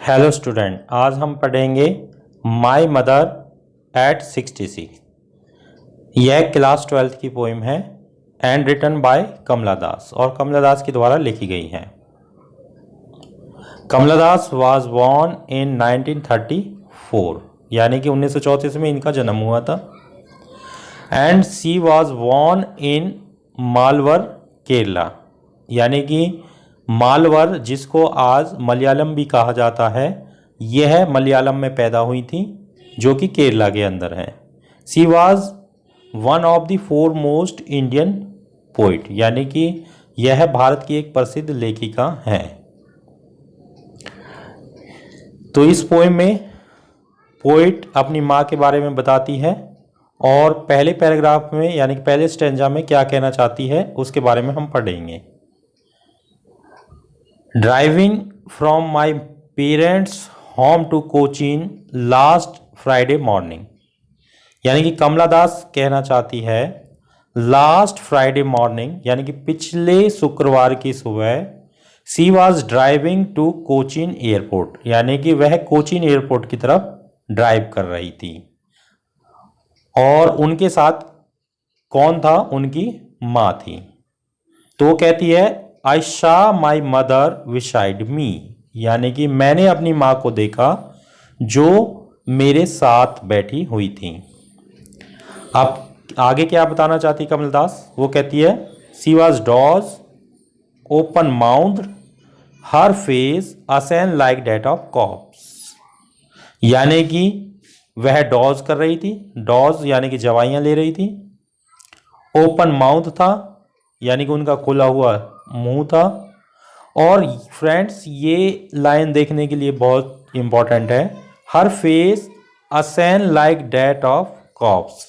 Hello student, आज हम पढ़ेंगे माई मदर एट 66। यह क्लास 12th की पोइम है एंड रिटन बाय कमला दास और कमला दास के द्वारा लिखी गई है। कमला दास वाज बॉर्न इन 1934, यानी कि 1934 में इनका जन्म हुआ था। And she was born in Malabar Kerala, यानी कि मालवर जिसको आज मलयालम भी कहा जाता है, यह मलयालम में पैदा हुई थी जो कि केरला के अंदर है। She was one of the four most Indian poet, यानी कि यह भारत की एक प्रसिद्ध लेखिका है। तो इस पोएम में पोइट अपनी माँ के बारे में बताती है और पहले पैराग्राफ में यानी कि पहले स्टेंजा में क्या कहना चाहती है उसके बारे में हम पढ़ेंगे। Driving from my parents home to Cochin last Friday morning, यानी कि कमला दास कहना चाहती है लास्ट फ्राइडे मॉर्निंग यानी कि पिछले शुक्रवार की सुबह she was driving to Cochin airport, यानी कि वह कोचीन एयरपोर्ट की तरफ ड्राइव कर रही थी। और उनके साथ कौन था? उनकी माँ थी। तो वो कहती है आई शॉ माई मदर विसाइड मी, यानी कि मैंने अपनी माँ को देखा जो मेरे साथ बैठी हुई थी। अब आगे क्या बताना चाहती कमल दास? वो कहती है she was dozed open mouth her face ashen like that of corpse, यानी कि वह डॉज कर रही थी। डॉज यानी कि दवाइयाँ ले रही थी। ओपन माउथ था यानी कि उनका खुला हुआ मुंह था। और फ्रेंड्स, ये लाइन देखने के लिए बहुत इंपॉर्टेंट है। हर face ashen like that of corpse,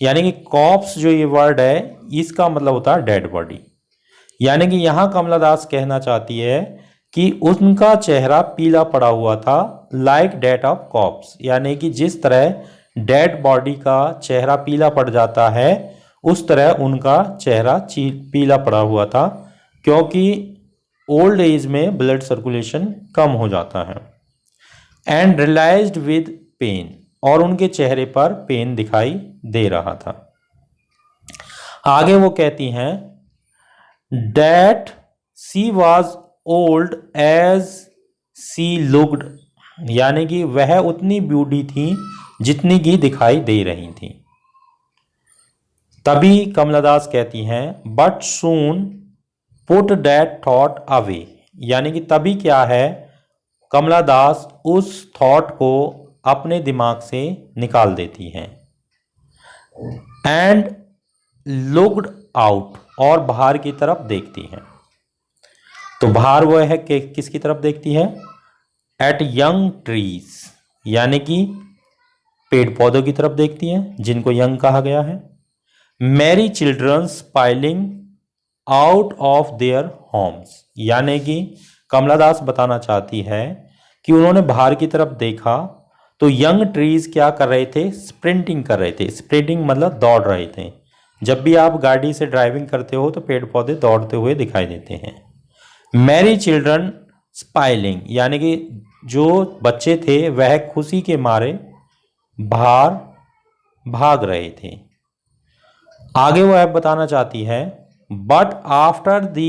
यानी कि कॉप्स जो ये वर्ड है इसका मतलब होता है डेड बॉडी। यानी कि यहाँ कमला दास कहना चाहती है कि उनका चेहरा पीला पड़ा हुआ था लाइक डेट ऑफ कॉप्स, यानी कि जिस तरह डेड बॉडी का चेहरा पीला पड़ जाता है उस तरह उनका चेहरा पीला पड़ा हुआ था, क्योंकि ओल्ड एज में ब्लड सर्कुलेशन कम हो जाता है। एंड रियलाइज्ड विद पेन, और उनके चेहरे पर पेन दिखाई दे रहा था। आगे वो कहती हैं that she was old as she looked, यानी कि वह उतनी बूढ़ी थी जितनी की दिखाई दे रही थी। तभी कमला दास कहती हैं but soon put that thought away, यानी कि तभी क्या है, कमला दास उस थॉट को अपने दिमाग से निकाल देती हैं। एंड लुक्ड आउट, और बाहर की तरफ देखती हैं। तो बाहर वह है कि किसकी तरफ देखती है? एट यंग ट्रीज, यानी कि पेड़ पौधों की तरफ देखती हैं जिनको यंग कहा गया है। Mary children spoiling out of their homes, यानी कि कमला दास बताना चाहती है कि उन्होंने बाहर की तरफ देखा तो यंग ट्रीज क्या कर रहे थे? स्प्रिंटिंग कर रहे थे। स्प्रिंटिंग मतलब दौड़ रहे थे। जब भी आप गाड़ी से ड्राइविंग करते हो तो पेड़ पौधे दौड़ते हुए दिखाई देते हैं। मैरी चिल्ड्रन स्पाइलिंग, यानी कि जो बच्चे थे वह खुशी के मारे बाहर भाग रहे थे। आगे वह बताना चाहती है but after the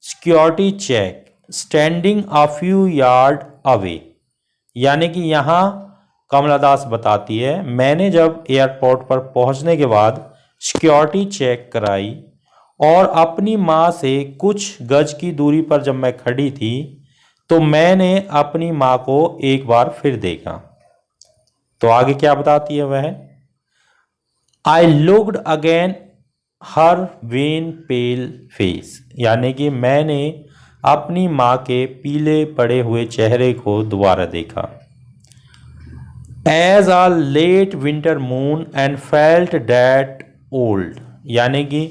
security check standing a few yard away, यानी कि यहाँ कमला दास बताती है मैंने जब एयरपोर्ट पर पहुँचने के बाद सिक्योरिटी चेक कराई और अपनी माँ से कुछ गज की दूरी पर जब मैं खड़ी थी तो मैंने अपनी माँ को एक बार फिर देखा। तो आगे क्या बताती है वह? I looked again her when pale face, यानी कि मैंने अपनी माँ के पीले पड़े हुए चेहरे को दोबारा देखा। As a late winter moon and felt that old, यानी कि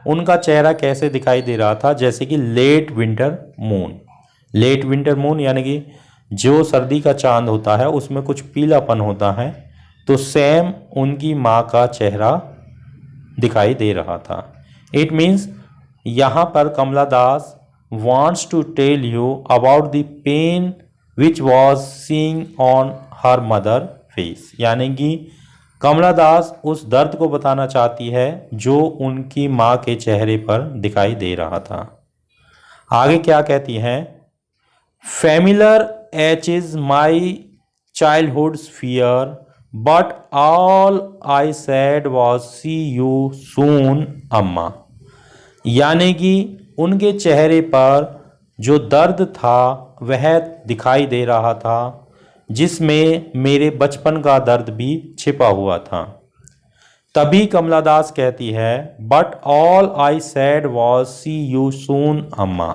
उनका चेहरा कैसे दिखाई दे रहा था? जैसे कि late winter moon. Late winter moon यानी कि जो सर्दी का चांद होता है उसमें कुछ पीलापन होता है, तो सेम उनकी माँ का चेहरा दिखाई दे रहा था। इट मीन्स यहाँ पर कमला दास wants to tell you about the pain which was seeing on her mother face, यानी कि कमला दास उस दर्द को बताना चाहती है जो उनकी माँ के चेहरे पर दिखाई दे रहा था। आगे क्या कहती हैं, familiar ache is my childhood's fear but all I said was see you soon अम्मा, यानी कि उनके चेहरे पर जो दर्द था वह दिखाई दे रहा था, जिसमें मेरे बचपन का दर्द भी छिपा हुआ था। तभी कमला दास कहती है, but all I said was see you soon अम्मा,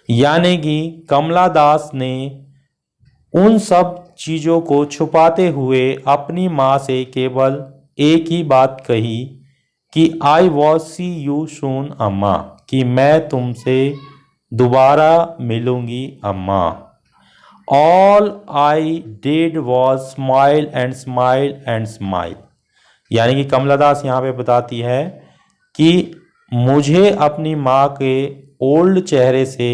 यानी कि कमला दास ने उन सब चीज़ों को छुपाते हुए अपनी माँ से केवल एक ही बात कही कि I was see you soon अम्मा, कि मैं तुमसे दोबारा मिलूंगी अम्मा। All I did was smile and smile and smile, यानी कि कमला दास यहाँ पे बताती है कि मुझे अपनी माँ के ओल्ड चेहरे से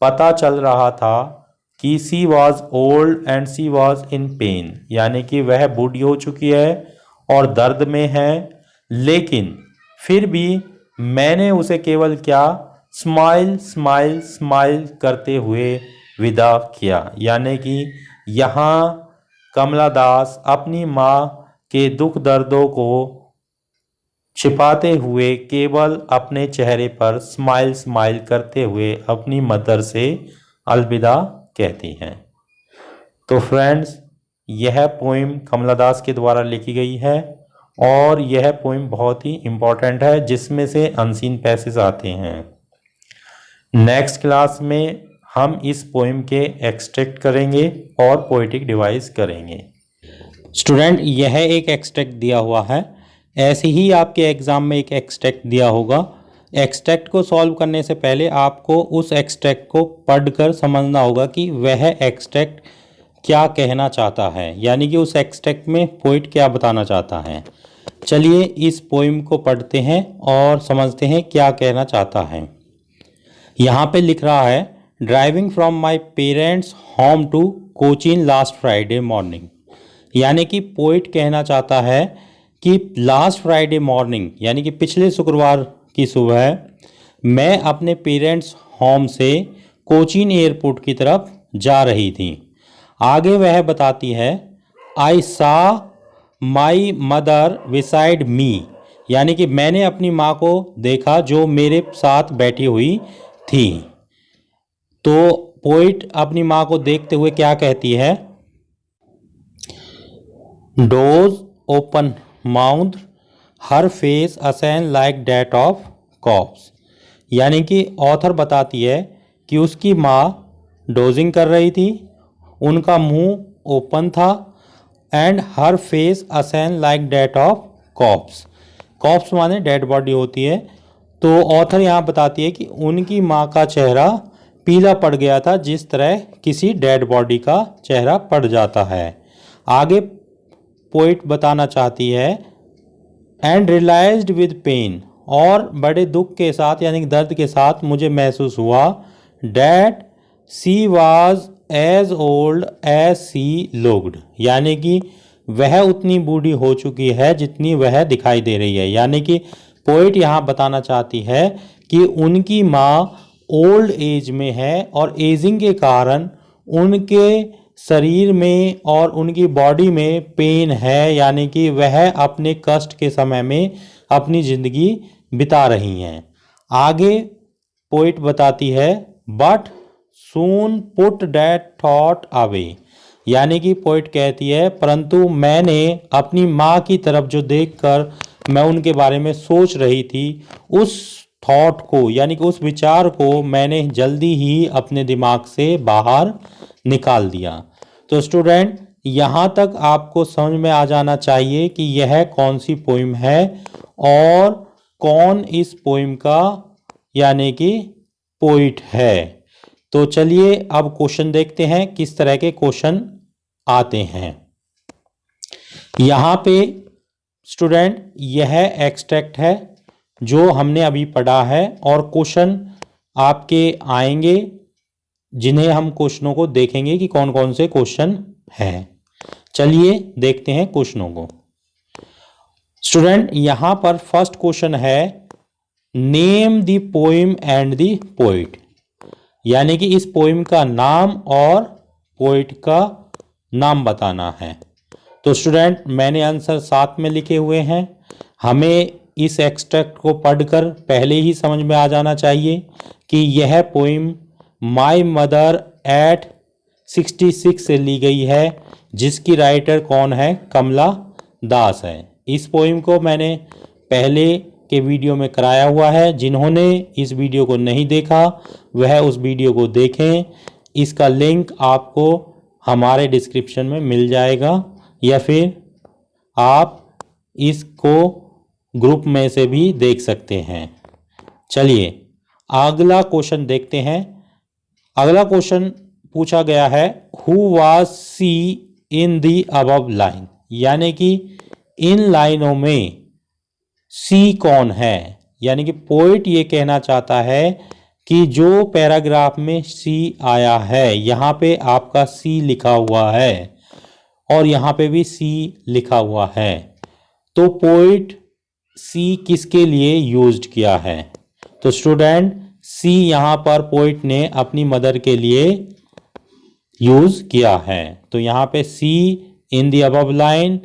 पता चल रहा था कि she was old and she was in pain, यानी कि वह बूढ़ी हो चुकी है और दर्द में है, लेकिन फिर भी मैंने उसे केवल क्या स्माइल स्माइल स्माइल करते हुए विदा किया, यानी कि यहाँ कमला दास अपनी माँ के दुख दर्दों को छिपाते हुए केवल अपने चेहरे पर स्माइल स्माइल करते हुए अपनी मदर से अलविदा कहती हैं। तो फ्रेंड्स, यह पोइम कमला दास के द्वारा लिखी गई है और यह पोइम बहुत ही इम्पॉर्टेंट है, जिसमें से अनसीन पैसेज आते हैं। नेक्स्ट क्लास में हम इस पोइम के एक्सट्रैक्ट करेंगे और पोएटिक डिवाइस करेंगे। स्टूडेंट, यह एक एक्सट्रैक्ट दिया हुआ है, ऐसे ही आपके एग्ज़ाम में एक एक्सट्रैक्ट दिया होगा। एक्सट्रैक्ट को सॉल्व करने से पहले आपको उस एक्सट्रैक्ट को पढ़कर समझना होगा कि वह एक्सट्रैक्ट क्या कहना चाहता है, यानी कि उस एक्सट्रैक्ट में पोइट क्या बताना चाहता है। चलिए इस पोइम को पढ़ते हैं और समझते हैं क्या कहना चाहता है। यहाँ पे लिख रहा है, driving from my parents home to Cochin last Friday morning, यानी कि पोइट कहना चाहता है कि लास्ट फ्राइडे मॉर्निंग, यानी कि पिछले शुक्रवार की सुबह मैं अपने पेरेंट्स होम से कोचीन एयरपोर्ट की तरफ जा रही थी। आगे वह बताती है, आई सा माई मदर बिसाइड मी, यानी कि मैंने अपनी माँ को देखा जो मेरे साथ बैठी हुई थी। तो पोइट अपनी माँ को देखते हुए क्या कहती है, dose open mouth her face ashen like that of corpse, यानी कि ऑथर बताती है कि उसकी माँ डोजिंग कर रही थी, उनका मुंह ओपन था, and her face ashen like that of corpse, corpse माने डेड बॉडी होती है। तो ऑथर यहाँ बताती है कि उनकी माँ का चेहरा पीला पड़ गया था, जिस तरह किसी डेड बॉडी का चेहरा पड़ जाता है। आगे पोइट बताना चाहती है, एंड रियलाइज्ड विद पेन, और बड़े दुख के साथ यानी कि दर्द के साथ मुझे महसूस हुआ, that she was as old as she looked, यानी कि वह उतनी बूढ़ी हो चुकी है जितनी वह दिखाई दे रही है। यानी कि पोइट यहाँ बताना चाहती है कि उनकी माँ ओल्ड एज में है और एजिंग के कारण उनके शरीर में और उनकी बॉडी में पेन है, यानी कि वह अपने कष्ट के समय में अपनी ज़िंदगी बिता रही हैं। आगे पोइट बताती है, but soon put that thought away, यानी कि पोइट कहती है परंतु मैंने अपनी माँ की तरफ जो देखकर मैं उनके बारे में सोच रही थी, उस थॉट को यानी कि उस विचार को मैंने जल्दी ही अपने दिमाग से बाहर निकाल दिया। तो स्टूडेंट, यहाँ तक आपको समझ में आ जाना चाहिए कि यह कौन सी पोइम है और कौन इस पोइम का यानी कि पोइट है। तो चलिए अब क्वेश्चन देखते हैं किस तरह के क्वेश्चन आते हैं। यहाँ पे स्टूडेंट यह एक्सट्रैक्ट है जो हमने अभी पढ़ा है और क्वेश्चन आपके आएंगे जिन्हें हम क्वेश्चनों को देखेंगे कि कौन कौन से क्वेश्चन हैं। चलिए देखते हैं क्वेश्चनों को। स्टूडेंट, यहां पर फर्स्ट क्वेश्चन है name the poem and the poet, यानी कि इस पोइम का नाम और पोइट का नाम बताना है। तो स्टूडेंट, मैंने आंसर साथ में लिखे हुए हैं। हमें इस एक्सट्रैक्ट को पढ़कर पहले ही समझ में आ जाना चाहिए कि यह पोइम माय मदर एट 66 से ली गई है, जिसकी राइटर कौन है? कमला दास है। इस पोइम को मैंने पहले के वीडियो में कराया हुआ है। जिन्होंने इस वीडियो को नहीं देखा वह उस वीडियो को देखें। इसका लिंक आपको हमारे डिस्क्रिप्शन में मिल जाएगा, या फिर आप इसको ग्रुप में से भी देख सकते हैं। चलिए अगला क्वेश्चन देखते हैं। अगला क्वेश्चन पूछा गया है who was she in the above line, यानी कि इन लाइनों में सी कौन है। यानी कि पोइट ये कहना चाहता है कि जो पैराग्राफ में सी आया है, यहाँ पे आपका सी लिखा हुआ है और यहाँ पे भी सी लिखा हुआ है, तो पोइट सी किसके लिए यूज्ड किया है? तो स्टूडेंट, सी यहाँ पर पोइट ने अपनी मदर के लिए यूज किया है। तो यहाँ पे she in the above line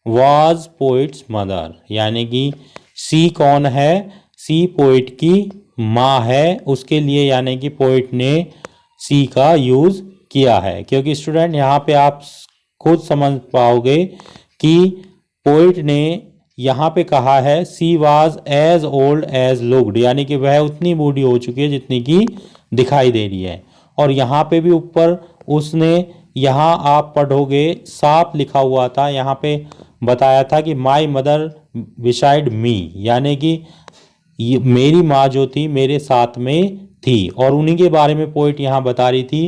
was poet's mother, यानी कि सी कौन है? सी पोइट की माँ है, उसके लिए यानी कि पोइट ने सी का यूज किया है। क्योंकि स्टूडेंट यहाँ पे आप खुद समझ पाओगे कि पोइट ने यहाँ पे कहा है she was as old as looked, यानी कि वह उतनी बूढ़ी हो चुकी है जितनी की दिखाई दे रही है। और यहाँ पे भी ऊपर उसने, यहाँ आप पढ़ोगे साफ लिखा हुआ था, यहाँ पे बताया था कि माई मदर बिसाइड मी, यानी कि मेरी माँ जो थी मेरे साथ में थी। और उन्हीं के बारे में पोइट यहाँ बता रही थी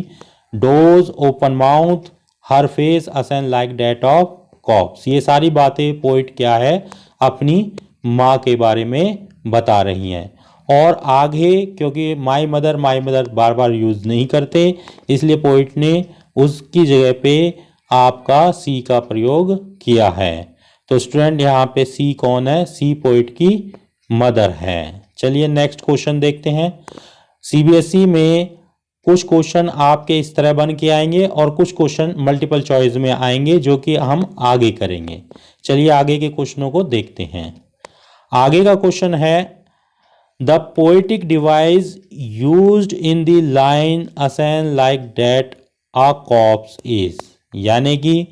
dose open mouth her face ashen like that of cops. ये सारी बातें पोइट क्या है? अपनी माँ के बारे में बता रही हैं। और आगे क्योंकि my mother bar bar use नहीं करते, इसलिए पोइट ने उसकी जगह पे आपका सी का प्रयोग किया है। तो स्टूडेंट यहाँ पे सी कौन है? सी पोइट की मदर है। चलिए नेक्स्ट क्वेश्चन देखते हैं। सीबीएसई में कुछ क्वेश्चन आपके इस तरह बन के आएंगे और कुछ क्वेश्चन मल्टीपल चॉइस में आएंगे, जो कि हम आगे करेंगे। चलिए आगे के क्वेश्चनों को देखते हैं। आगे का क्वेश्चन है the poetic device used in the line ashen like that a corpse is, यानी कि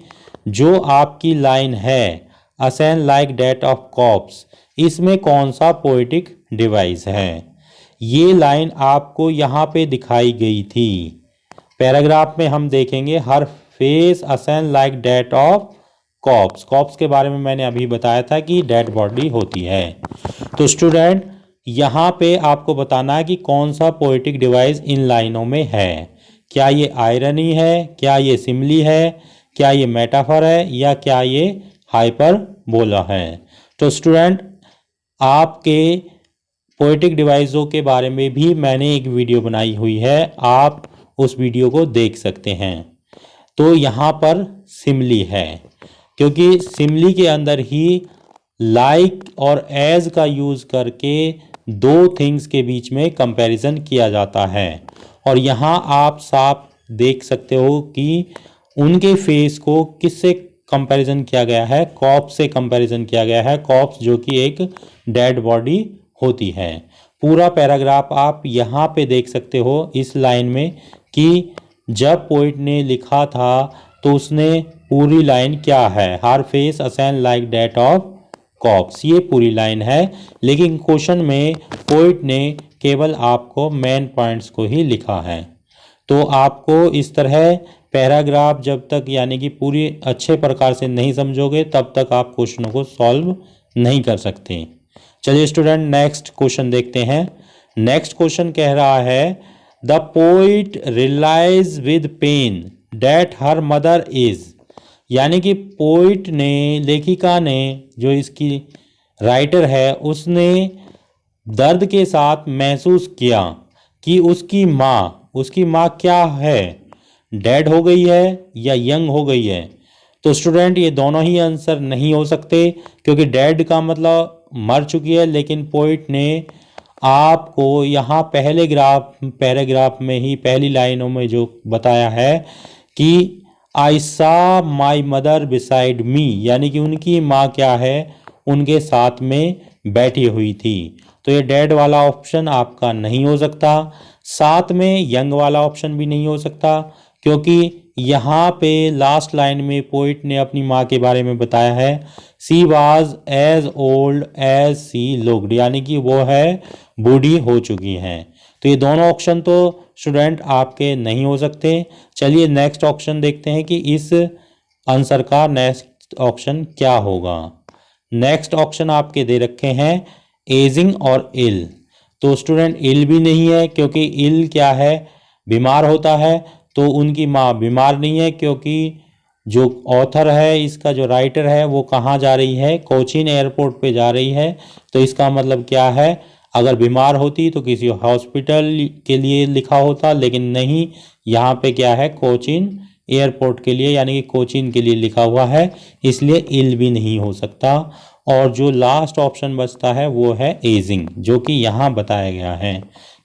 जो आपकी लाइन है असेन लाइक डेट ऑफ कॉप्स, इसमें कौन सा पोएटिक डिवाइस है? ये लाइन आपको यहाँ पे दिखाई गई थी। पैराग्राफ में हम देखेंगे her face ashen like that of corpse. Corpse के बारे में मैंने अभी बताया था कि डेड बॉडी होती है। तो स्टूडेंट यहाँ पे आपको बताना है कि कौन सा पोएटिक डिवाइस इन लाइनों में है। क्या ये आयरनी है, क्या ये सिमली है, क्या ये मेटाफर है, या क्या ये हाइपरबोला है? तो स्टूडेंट आपके पोएटिक डिवाइसों के बारे में भी मैंने एक वीडियो बनाई हुई है, आप उस वीडियो को देख सकते हैं। तो यहाँ पर सिमली है, क्योंकि सिमली के अंदर ही लाइक और एज का यूज़ करके दो थिंग्स के बीच में कंपैरिजन किया जाता है। और यहाँ आप साफ देख सकते हो कि उनके फेस को किससे कंपैरिजन किया गया है? कॉप्स से कंपैरिजन किया गया है। कॉप्स जो कि एक डेड बॉडी होती है। पूरा पैराग्राफ आप यहाँ पे देख सकते हो इस लाइन में कि जब पोइट ने लिखा था तो उसने पूरी लाइन क्या है? हर face ashen like that of cops, ये पूरी लाइन है। लेकिन क्वेश्चन में पोइट ने केवल आपको मेन पॉइंट्स को ही लिखा है। तो आपको इस तरह पैराग्राफ जब तक यानी कि पूरी अच्छे प्रकार से नहीं समझोगे तब तक आप क्वेश्चनों को सॉल्व नहीं कर सकते। चलिए स्टूडेंट नेक्स्ट क्वेश्चन देखते हैं। नेक्स्ट क्वेश्चन कह रहा है the poet realise with pain that her mother is, यानी कि पोइट ने, लेखिका ने, जो इसकी राइटर है, उसने दर्द के साथ महसूस किया कि उसकी माँ उसकी माँ क्या है, डेड हो गई है या यंग हो गई है? तो स्टूडेंट ये दोनों ही आंसर नहीं हो सकते, क्योंकि डेड का मतलब मर चुकी है, लेकिन पोइट ने आपको यहाँ पहले पैराग्राफ में ही पहली लाइनों में जो बताया है कि आई सा माई मदर बिसाइड मी, यानी कि उनकी माँ क्या है, उनके साथ में बैठी हुई थी। तो ये डेड वाला ऑप्शन आपका नहीं हो सकता। साथ में यंग वाला ऑप्शन भी नहीं हो सकता, क्योंकि यहाँ पे लास्ट लाइन में पोइट ने अपनी माँ के बारे में बताया है, she was as old as she looked, यानी कि वो है बूढ़ी हो चुकी हैं। तो ये दोनों ऑप्शन तो स्टूडेंट आपके नहीं हो सकते। चलिए नेक्स्ट ऑप्शन देखते हैं कि इस आंसर का नेक्स्ट ऑप्शन क्या होगा। नेक्स्ट ऑप्शन आपके दे रखे हैं एजिंग और इल। तो स्टूडेंट इल भी नहीं है, क्योंकि इल क्या है, बीमार होता है। तो उनकी माँ बीमार नहीं है, क्योंकि जो ऑथर है, इसका जो राइटर है, वो कहाँ जा रही है, कोचीन एयरपोर्ट पे जा रही है। तो इसका मतलब क्या है, अगर बीमार होती तो किसी हॉस्पिटल के लिए लिखा होता, लेकिन नहीं, यहाँ पे क्या है, कोचीन एयरपोर्ट के लिए, यानी कि कोचीन के लिए लिखा हुआ है, इसलिए इल भी नहीं हो सकता। और जो लास्ट ऑप्शन बचता है वो है एजिंग, जो कि यहाँ बताया गया है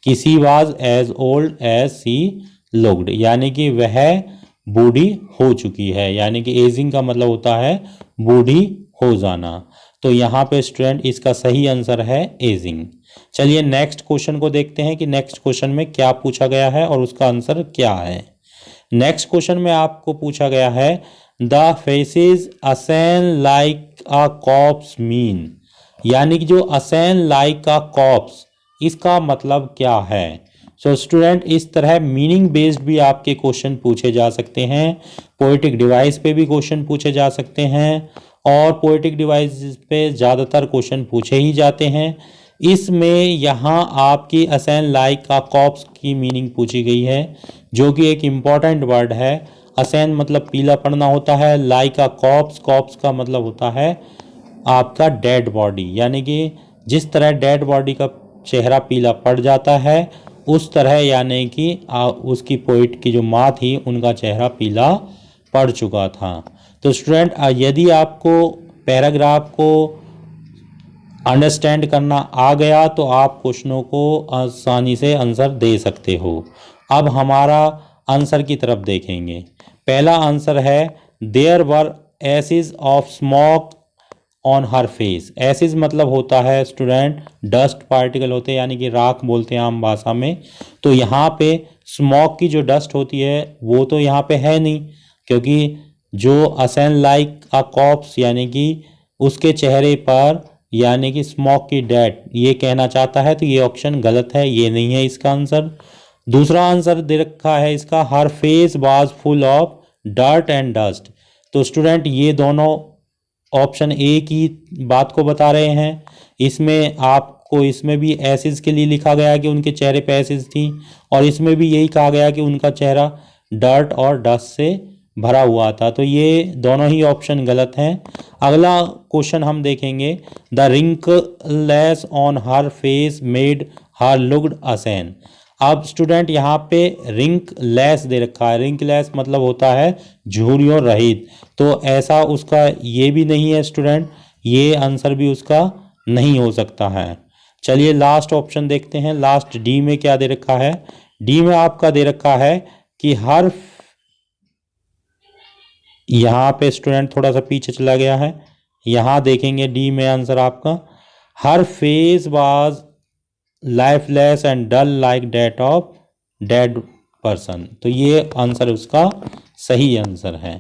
कि she was as old as she looked, यानी कि वह बूढ़ी हो चुकी है, यानी कि एजिंग का मतलब होता है बूढ़ी हो जाना। तो यहाँ पे स्टूडेंट इसका सही आंसर है एजिंग। चलिए नेक्स्ट क्वेश्चन को देखते हैं कि नेक्स्ट क्वेश्चन में क्या पूछा गया है और उसका आंसर क्या है। नेक्स्ट क्वेश्चन में आपको पूछा गया है द फेसेस असेन लाइक अ कॉप्स मीन, यानी कि जो असेन लाइक अ कॉप्स, इसका मतलब क्या है। सो स्टूडेंट इस तरह मीनिंग बेस्ड भी आपके क्वेश्चन पूछे जा सकते हैं। पोएटिक डिवाइस पे भी क्वेश्चन पूछे जा सकते हैं, और पोएटिक डिवाइस पे ज़्यादातर क्वेश्चन पूछे ही जाते हैं। इसमें यहाँ आपकी असेन लाइक का कॉप्स की मीनिंग पूछी गई है, जो कि एक इम्पॉर्टेंट वर्ड है। असेन मतलब पीला पड़ना होता है, लाइक का कॉप्स, कॉप्स का मतलब होता है आपका डेड बॉडी, यानी कि जिस तरह डेड बॉडी का चेहरा पीला पड़ जाता है, उस तरह यानी कि उसकी पोइट की जो माँ थी, उनका चेहरा पीला पड़ चुका था। तो स्टूडेंट यदि आपको पैराग्राफ को अंडरस्टैंड करना आ गया तो आप क्वेश्चनों को आसानी से आंसर दे सकते हो। अब हमारा आंसर की तरफ देखेंगे। पहला आंसर है there were ashes of smoke on her face. Ashes मतलब होता है स्टूडेंट डस्ट पार्टिकल होते हैं, यानी कि राख बोलते हैं आम भाषा में। तो यहाँ पे स्मोक की जो डस्ट होती है वो तो यहाँ पे है नहीं, क्योंकि जो असेन लाइक अ कॉप्स यानी कि उसके चेहरे पर यानी कि स्मोक की डेट ये कहना चाहता है, तो ये ऑप्शन गलत है, ये नहीं है इसका आंसर। दूसरा आंसर दे रखा है इसका her face was full of dirt and dust. तो स्टूडेंट ये दोनों ऑप्शन ए की बात को बता रहे हैं। इसमें आपको इसमें भी एसिड्स के लिए लिखा गया कि उनके चेहरे पे एसिड्स थी, और इसमें भी यही कहा गया कि उनका चेहरा डर्ट और डस्ट से भरा हुआ था। तो ये दोनों ही ऑप्शन गलत हैं। अगला क्वेश्चन हम देखेंगे the wrinkles on her face made her looked ashen. अब स्टूडेंट यहाँ पे रिंकलेस दे रखा है, रिंकलेस मतलब होता है झुर्रियों रहित, तो ऐसा उसका ये भी नहीं है स्टूडेंट, ये आंसर भी उसका नहीं हो सकता है। चलिए लास्ट ऑप्शन देखते हैं, लास्ट डी में क्या दे रखा है। डी में आपका दे रखा है कि हर, यहाँ पे स्टूडेंट थोड़ा सा पीछे चला गया है, यहाँ देखेंगे डी में आंसर आपका her face was lifeless and dull like that of dead person. तो ये आंसर उसका सही आंसर है।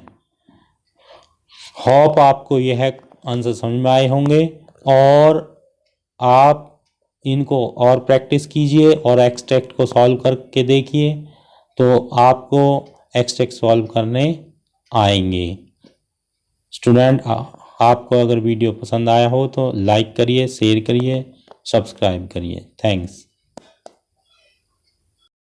होप आपको यह आंसर समझ में आए होंगे, और आप इनको और प्रैक्टिस कीजिए और एक्सट्रैक्ट को सॉल्व करके देखिए, तो आपको एक्सट्रैक्ट सॉल्व करने आएंगे। स्टूडेंट आपको अगर वीडियो पसंद आया हो तो लाइक करिए, शेयर करिए, सब्सक्राइब करिए। थैंक्स।